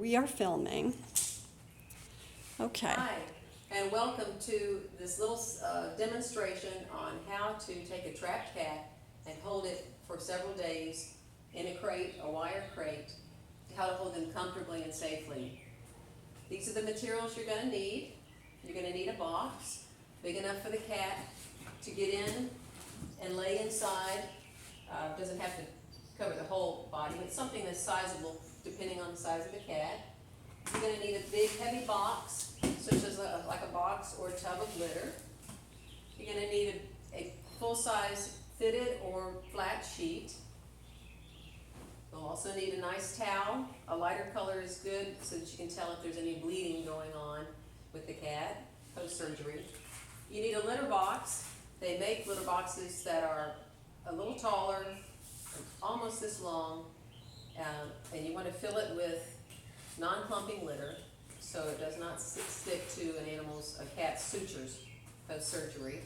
We are filming. Okay. Hi, and welcome to this little demonstration on how to take a trapped cat and hold it for several days in a crate, a wire crate, how to hold them comfortably and safely. These are the materials you're going to need. You're going to need a box big enough for the cat to get in and lay inside. Doesn't have to cover the whole body, but something that's sizable depending on the size of the cat. You're going to need a big heavy box, such as like a box or a tub of litter. You're going to need a full-size fitted or flat sheet. You'll also need a nice towel. A lighter color is good so that you can tell if there's any bleeding going on with the cat post-surgery. You need a litter box. They make litter boxes that are a little taller, almost this long, and you want to fill it with non-clumping litter so it does not stick to a cat's sutures post-surgery.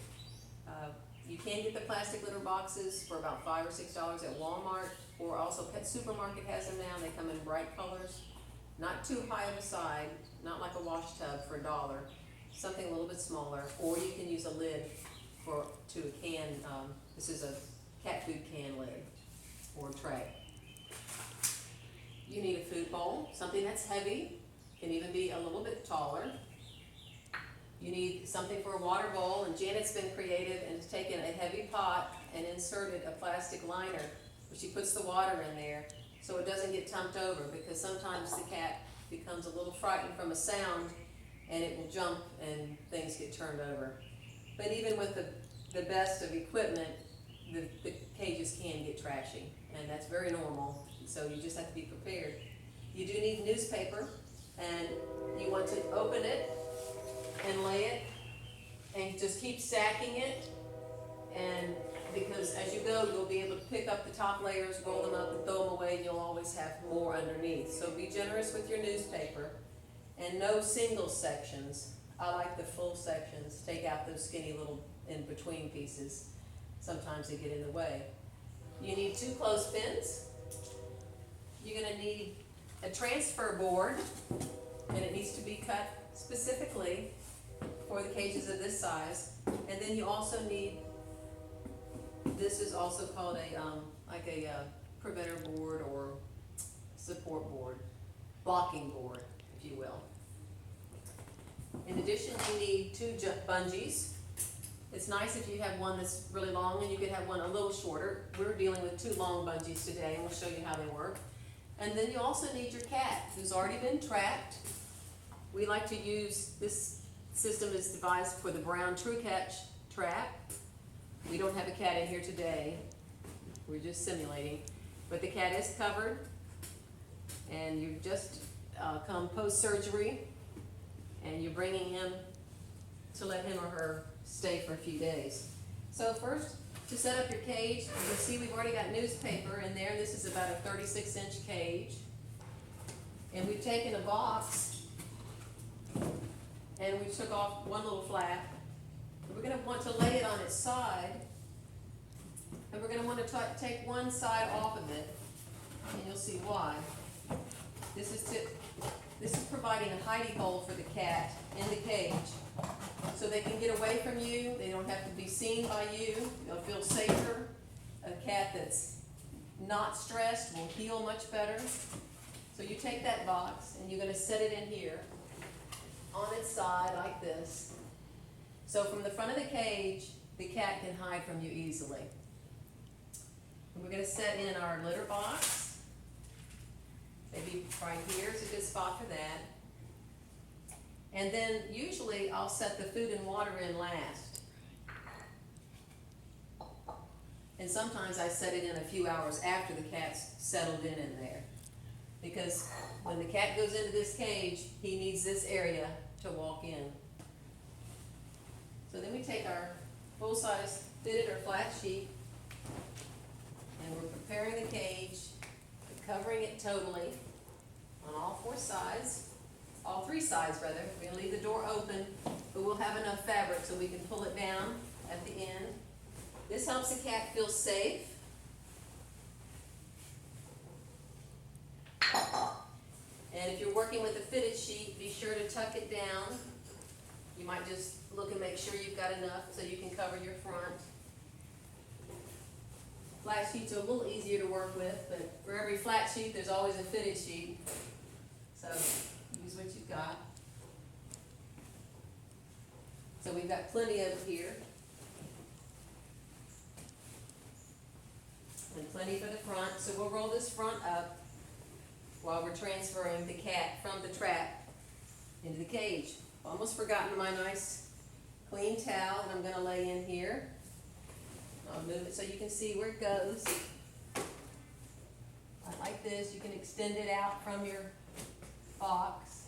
You can get the plastic litter boxes for about $5 or $6 at Walmart, or also Pet Supermarket has them now. They come in bright colors, not too high of a side, not like a wash tub for $1, something a little bit smaller, or you can use a lid to a can. This is a cat food can lid or tray. You need a food bowl, something that's heavy, can even be a little bit taller. You need something for a water bowl, and Janet's been creative and has taken a heavy pot and inserted a plastic liner where she puts the water in there so it doesn't get tumped over, because sometimes the cat becomes a little frightened from a sound and it will jump and things get turned over. But even with the best of equipment, the cages can get trashy, and that's very normal, so you just have to be prepared. You do need newspaper, and you want to open it and lay it and just keep stacking it, and because as you go you'll be able to pick up the top layers, roll them up and throw them away, and you'll always have more underneath. So be generous with your newspaper, and no single sections. I like the full sections. Take out those skinny little in between pieces. Sometimes they get in the way. You need 2 clothespins. You're going to need a transfer board, and it needs to be cut specifically for the cages of this size. And then you also need, this is also called a preventer board or support board, blocking board, if you will. In addition, you need 2 bungees. It's nice if you have one that's really long, and you could have one a little shorter. We're dealing with 2 long bungees today, and we'll show you how they work. And then you also need your cat who's already been trapped. We like to use, this system is devised for the brown True Catch trap. We don't have a cat in here today. We're just simulating. But the cat is covered, and you've just come post-surgery, and you're bringing him to let him or her stay for a few days. So first, to set up your cage, you can see we've already got newspaper in there. This is about a 36-inch cage. And we've taken a box, and we took off one little flap. We're going to want to lay it on its side, and we're going to want to take one side off of it, and you'll see why. This is providing a hidey hole for the cat in the cage, so they can get away from you. They don't have to be seen by you. They'll feel safer. A cat that's not stressed will heal much better. So you take that box, and you're going to set it in here on its side like this. So from the front of the cage, the cat can hide from you easily. And we're going to set in our litter box. Maybe right here is a good spot for that. And then usually I'll set the food and water in last. And sometimes I set it in a few hours after the cat's settled in there. Because when the cat goes into this cage, he needs this area to walk in. So then we take our full-size fitted or flat sheet, and we're preparing the cage, covering it totally on all 4 sides, all 3 sides rather. We're going to leave the door open, but we'll have enough fabric so we can pull it down at the end. This helps the cat feel safe. And if you're working with a fitted sheet, be sure to tuck it down. You might just look and make sure you've got enough so you can cover your front. Flat sheets are a little easier to work with, but for every flat sheet, there's always a fitted sheet. So use what you've got. So we've got plenty of it here. And plenty for the front. So we'll roll this front up while we're transferring the cat from the trap into the cage. Almost forgotten my nice clean towel that I'm going to lay in here. I'll move it so you can see where it goes. I like this. You can extend it out from your box.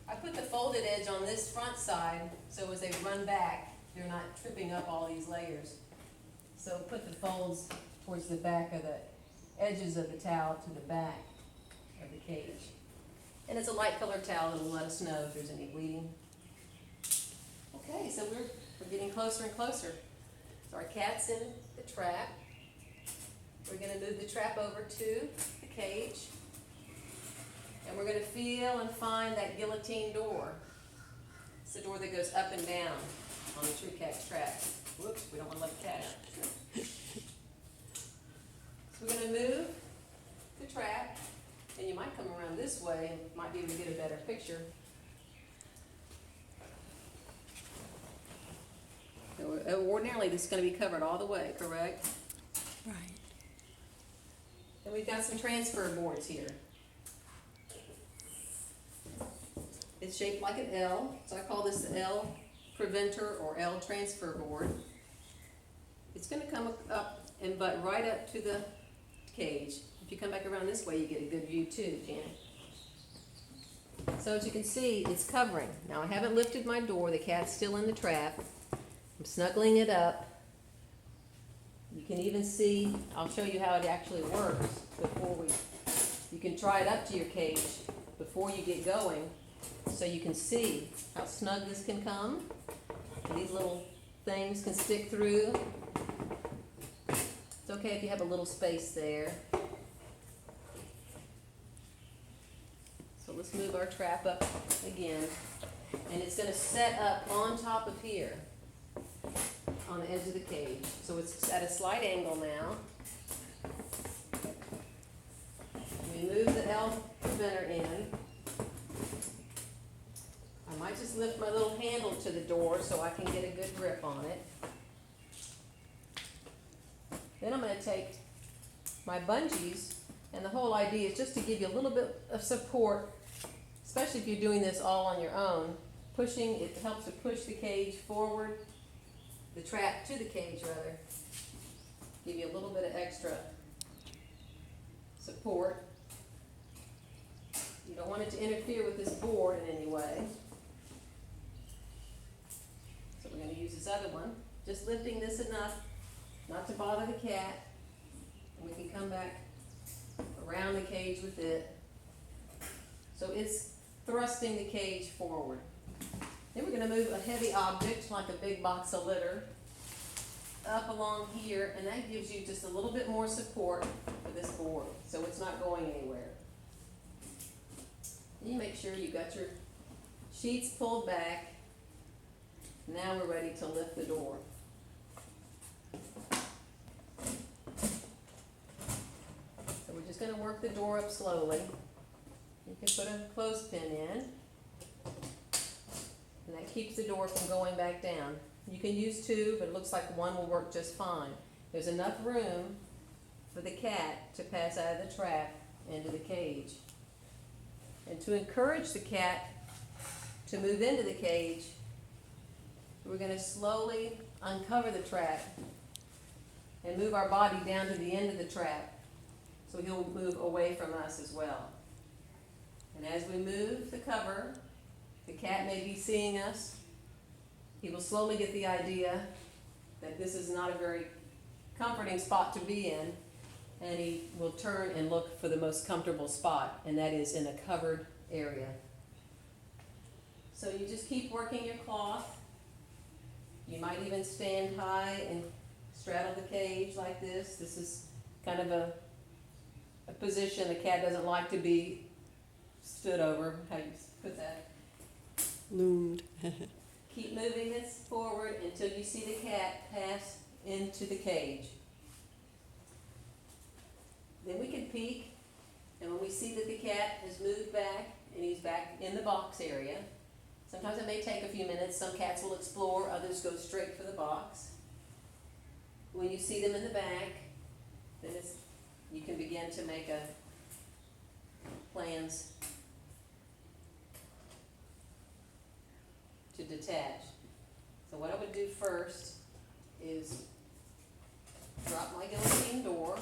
I put the folded edge on this front side so as they run back, they're not tripping up all these layers. So put the folds towards the back of the edges of the towel to the back of the cage. And it's a light colored towel that'll let us know if there's any bleeding. Okay, so we're getting closer and closer. So our cat's in the trap. We're going to move the trap over to the cage. And we're going to feel and find that guillotine door. It's the door that goes up and down on the true cat's trap. Whoops, we don't want to let the cat out. So we're going to move the trap, and you might come around this way and might be able to get a better picture. So ordinarily this is going to be covered all the way, correct? Right. And we've got some transfer boards here. It's shaped like an L, so I call this the L preventer or L transfer board. It's going to come up and butt right up to the cage. If you come back around this way, you get a good view too, Janet. So as you can see, it's covering. Now I haven't lifted my door. The cat's still in the trap. I'm snuggling it up. You can even see, I'll show you how it actually works before you can try it up to your cage before you get going so you can see how snug this can come. And these little things can stick through. It's okay if you have a little space there. So let's move our trap up again. And it's going to set up on top of here on the edge of the cage. So it's at a slight angle now. We move the L preventer in. I might just lift my little handle to the door so I can get a good grip on it. Then I'm going to take my bungees, and the whole idea is just to give you a little bit of support, especially if you're doing this all on your own. Pushing, it helps to push the cage forward, the trap to the cage rather. Give you a little bit of extra support. You don't want it to interfere with this board in any way. So we're going to use this other one. Just lifting this enough not to bother the cat. And we can come back around the cage with it. So it's thrusting the cage forward. Then we're going to move a heavy object like a big box of litter up along here, and that gives you just a little bit more support for this board so it's not going anywhere. You make sure you got your sheets pulled back. Now we're ready to lift the door. So we're just going to work the door up slowly. You can put a clothespin in, and that keeps the door from going back down. You can use two, but it looks like one will work just fine. There's enough room for the cat to pass out of the trap into the cage. And to encourage the cat to move into the cage, we're going to slowly uncover the trap and move our body down to the end of the trap so he'll move away from us as well. And as we move the cover, the cat may be seeing us. He will slowly get the idea that this is not a very comforting spot to be in, and he will turn and look for the most comfortable spot, and that is in a covered area. So you just keep working your cloth. You might even stand high and straddle the cage like this. This is kind of a a position a cat doesn't like to be stood over, how you put that. Loomed. Keep moving this forward until you see the cat pass into the cage. Then we can peek, and when we see that the cat has moved back and he's back in the box area, sometimes it may take a few minutes. Some cats will explore, others go straight for the box. When you see them in the back, then you can begin to make plans to detach. So what I would do first is drop my guillotine door.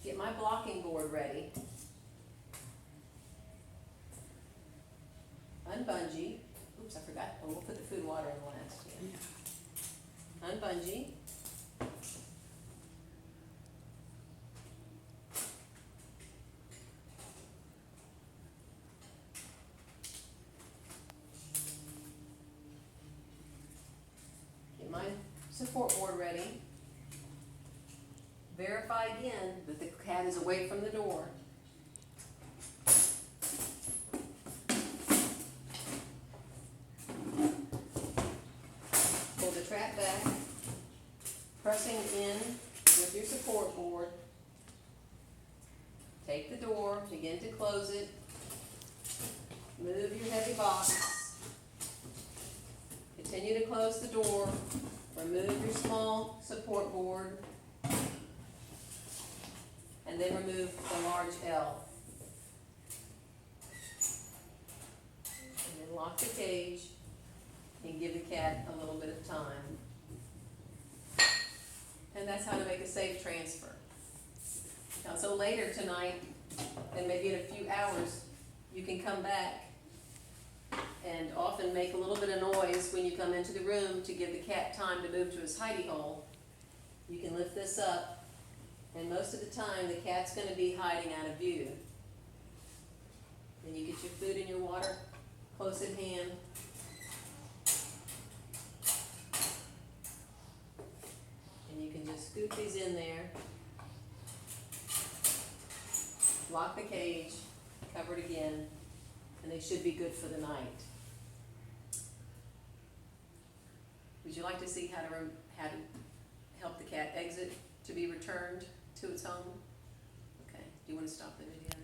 Get my blocking board ready. Unbungee. Oops, I forgot. Oh, we'll put the food water in last. Yeah. Unbungee. Get my support board ready. Verify again that the cat is away from the door. Pull the trap back, pressing in with your support board. Take the door, begin to close it. Move your heavy box. Continue to close the door. Remove your small support board. And then remove the large L. And then lock the cage and give the cat a little bit of time. And that's how to make a safe transfer. Now, so later tonight, and maybe in a few hours, you can come back and often make a little bit of noise when you come into the room to give the cat time to move to his hidey hole. You can lift this up. And most of the time, the cat's going to be hiding out of view. Then you get your food and your water close at hand. And you can just scoop these in there. Lock the cage, cover it again, and they should be good for the night. Would you like to see how to help the cat exit to be returned to its home? Okay, do you want to stop the video?